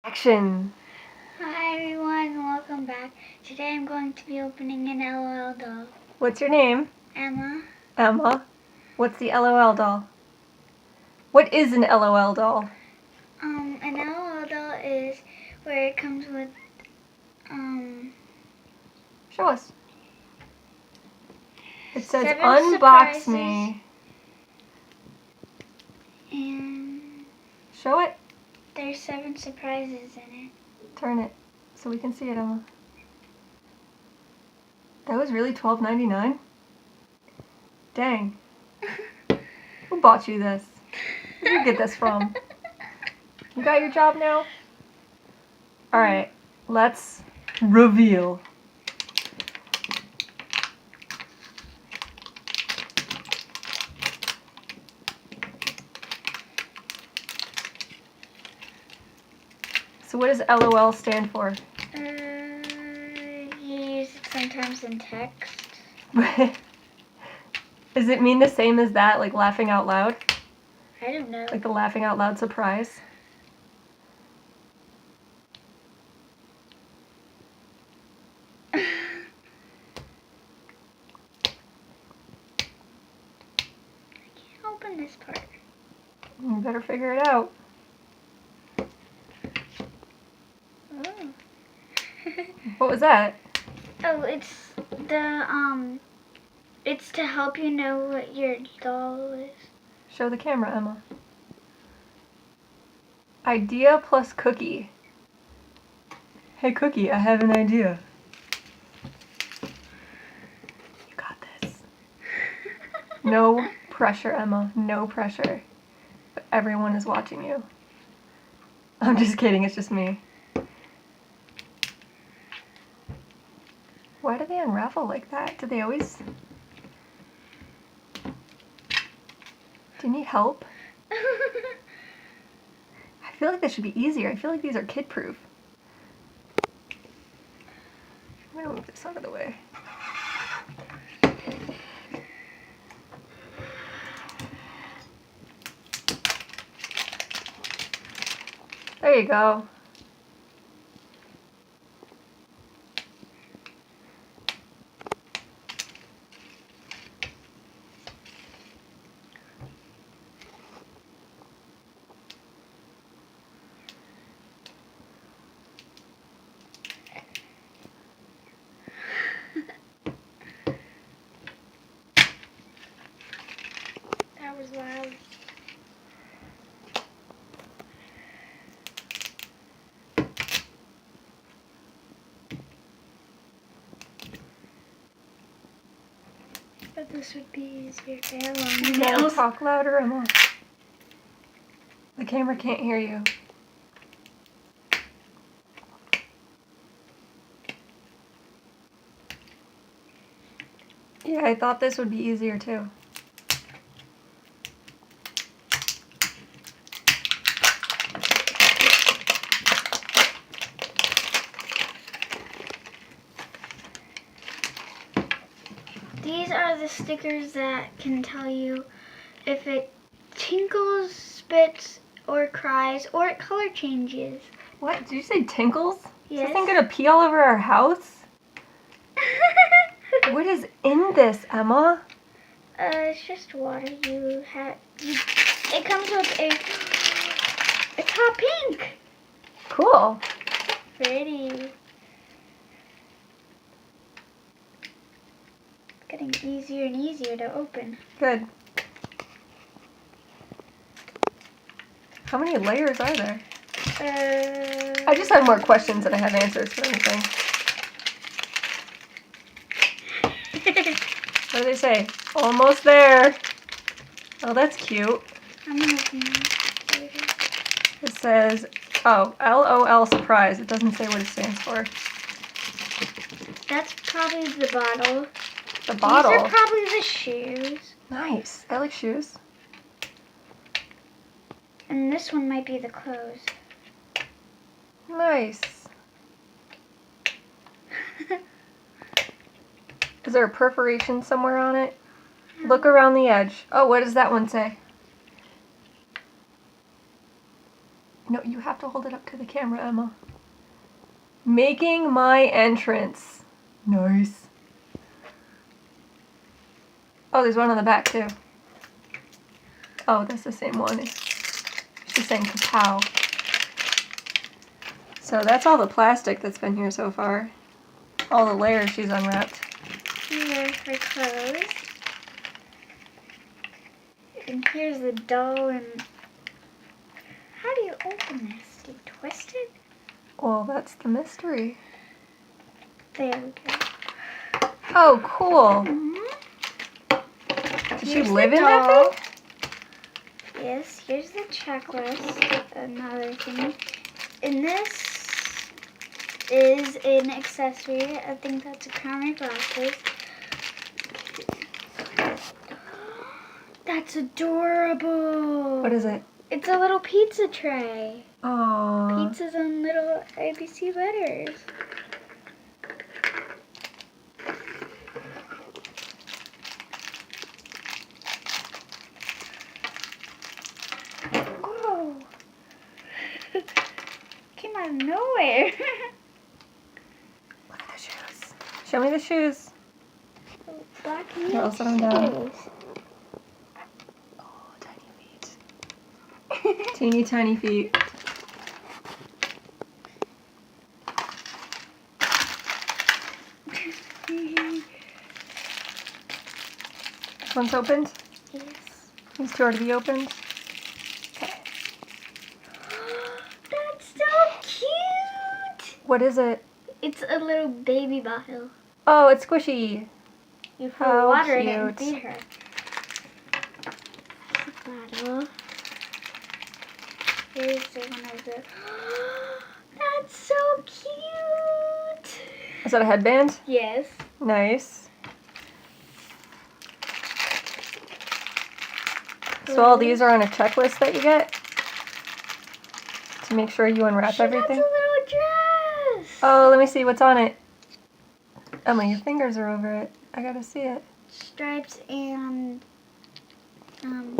Action! Hi everyone, welcome back. Today I'm going to be opening an LOL doll. What's your name? Emma. Emma. What's the LOL doll? What is an LOL doll? An LOL doll is where it comes with, Show us. It says 7 unbox surprises. me. And Show it. there's 7 surprises in it. Turn it so we can see it, Emma. That was really $12.99? Dang. Who bought you this? Where'd you get this from? You got your job now? Alright, let's reveal. So what does LOL stand for? You use it sometimes in text. Does it mean the same as that, like laughing out loud? I don't know. Like the laughing out loud surprise? I can't open this part. You better figure it out. Oh. What was that? Oh, it's to help you know what your doll is. Show the camera, Emma. Idea plus cookie. Hey Cookie, I have an idea. You got this. No pressure, Emma. No pressure. But everyone is watching you. I'm just kidding, it's just me. Why do they unravel like that? Do they always... Do you need help? I feel like this should be easier. I feel like these are kid-proof. I'm gonna move this out of the way. There you go. That was loud. But this would be easier to have on the No, nails. talk louder, Emma. The camera can't hear you. Yeah, I thought this would be easier too. These are the stickers that can tell you if it tinkles, spits, or cries, or it color changes. What? Did you say tinkles? Is Yes. this thing gonna pee all over our house? What is in this, Emma? It's just water. It comes with it's hot pink. Cool. Pretty. Getting easier and easier to open. Good. How many layers are there? I just have more questions than I have answers for anything. What do they say? Almost there. Oh, that's cute. I'm gonna open that later. It says, oh, LOL surprise. It doesn't say what it stands for. That's probably the bottle. The bottle. These are probably the shoes. Nice. I like shoes. And this one might be the clothes. Nice. Is there a perforation somewhere on it? Look around the edge. Oh, what does that one say? No, you have to hold it up to the camera. camera, Emma. Making my entrance. Nice. Oh, there's one on the back too. Oh, that's the same one. She's saying kapow. So that's all the plastic that's been here so far. All the layers she's unwrapped. Here's her clothes. And here's the doll and... How do you open this? Do you twist it? Well, that's the mystery. There we go. Oh, cool. Does she live in that thing? Yes, here's the checklist. Another thing. And this is an accessory. I think that's a crown of glasses. That's adorable. What is it? It's a little pizza tray. Aww. Pizzas and little ABC letters. Whoa. Came out of nowhere. Look at the shoes. Show me the shoes. Black Here, I'll set them down. shoes. Oh, tiny feet. Teeny tiny feet. This one's opened? Yes. These two are to be opened? Okay. That's so cute. What is it? It's a little baby bottle. Oh, it's squishy. You put How water in it and cute. feed her. Here's the bottle. Here's the one of the... That's so cute. Is that a headband? Yes. Nice. So all these are on a checklist that you get to make sure you unwrap She everything? got a little dress. Oh, let me see what's on it. Emma, your fingers are over it. I gotta see it. Stripes and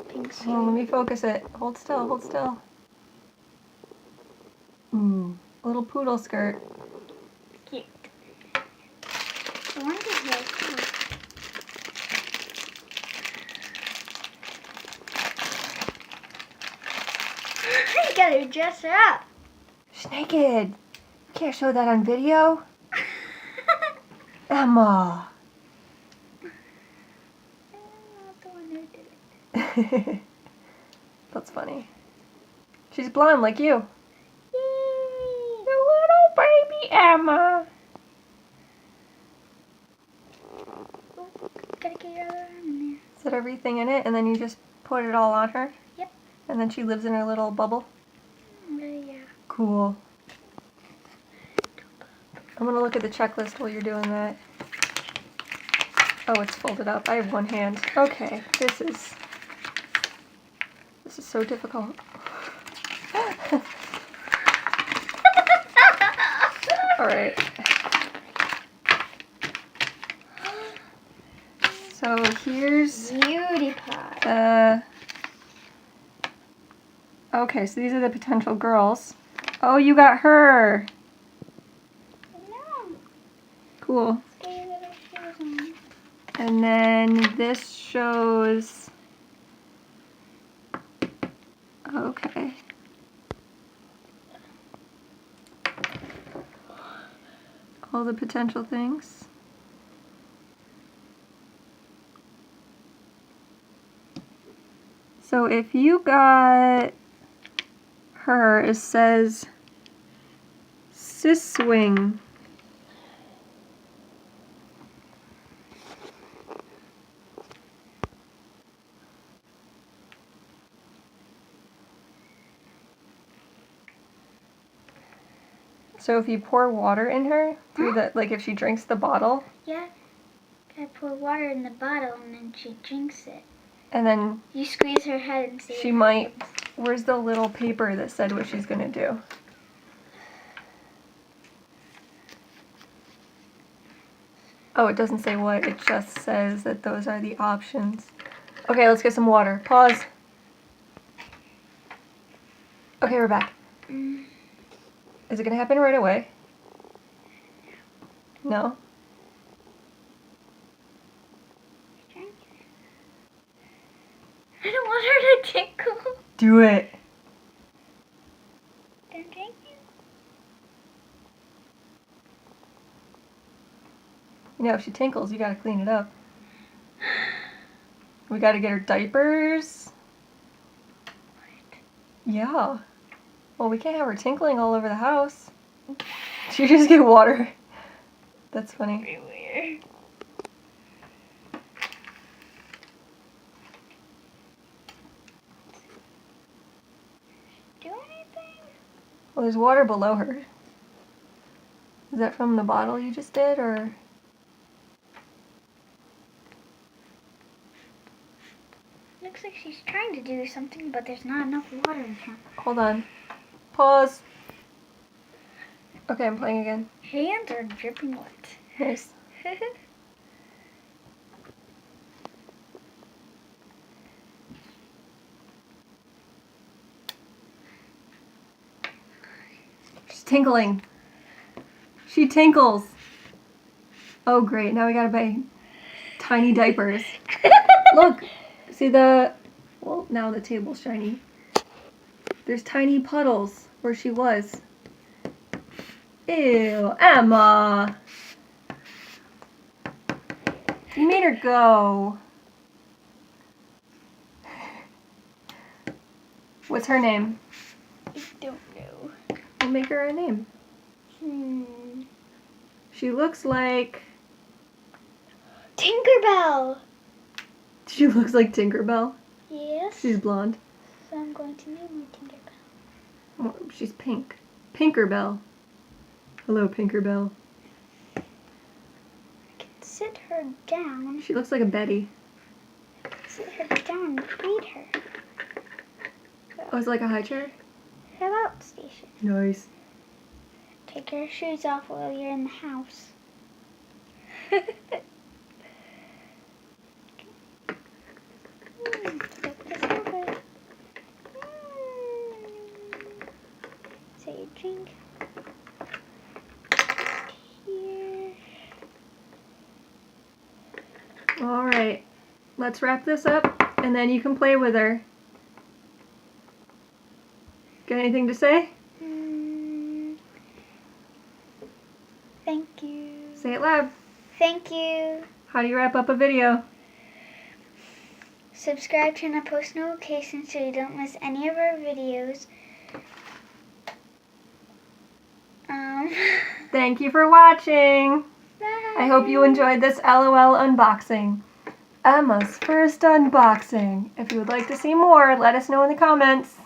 pink suit. Oh, let me focus it. Hold still, hold still. A little poodle skirt. Cute. I wonder here too. You gotta dress her up. She's naked. You can't show that on video. Emma. I'm not the one who did it. That's funny. She's blonde like you. Yay! The little baby Emma. Gotta get your other arm in there. Set everything in it and then you just put it all on her? Yep. And then she lives in her little bubble? Yeah. Cool. I'm gonna look at the checklist while you're doing that. Oh, it's folded up. I have one hand. Okay, this is so difficult. All right. So here's Beauty pie. okay, so these are the potential girls. Oh, you got her. No. Cool. Stay with her shoes on. And then this shows, okay. All the potential things. So if you got her, it says sis swing. So if you pour water in her through the, like if she drinks the bottle, Yeah. I pour water in the bottle and then she drinks it. and then You squeeze her head and see. she might, where's the little paper that said what she's gonna do? Oh, it doesn't say what, it just says that those are the options. Okay, let's get some water. Pause. Okay, we're back. Is it going to happen right away? No? I don't want her to tickle. Do it. Don't drink it. You know, if she tinkles, you got to clean it up. We got to get her diapers. What? Yeah. Well, we can't have her tinkling all over the house. She just get water. That's funny. Very weird. Do anything? Well, there's water below her. Is that from the bottle you just did, or? Looks like she's trying to do something, but there's not enough water in her. Hold on. Pause. Okay, I'm playing again. Hands are dripping wet. Nice. She's tinkling. She tinkles. Oh, great. Now we gotta buy tiny diapers. Look. See the... Well, now the table's shiny. There's tiny puddles where she was. Ew, Emma. You made her go. What's her name? I don't know. We'll make her a name. She looks like... Tinkerbell. She looks like Tinkerbell. Yes. She's blonde. So I'm going to name her Tinkerbell. Oh, she's pink. Pinkerbell. Hello, Pinkerbell. I can sit her down. She looks like a Betty. Sit her down and feed her. Oh, it's like a high chair? Her outstation. Nice. Take your shoes off while you're in the house. Flip this over. So you drink here. All right. Let's wrap this up, and then you can play with her. Got anything to say? Thank you. Say it loud. Thank you. How do you wrap up a video? Subscribe, turn on post notifications so you don't miss any of our videos. Thank you for watching. Bye. I hope you enjoyed this LOL unboxing. Emma's first unboxing. If you would like to see more, let us know in the comments.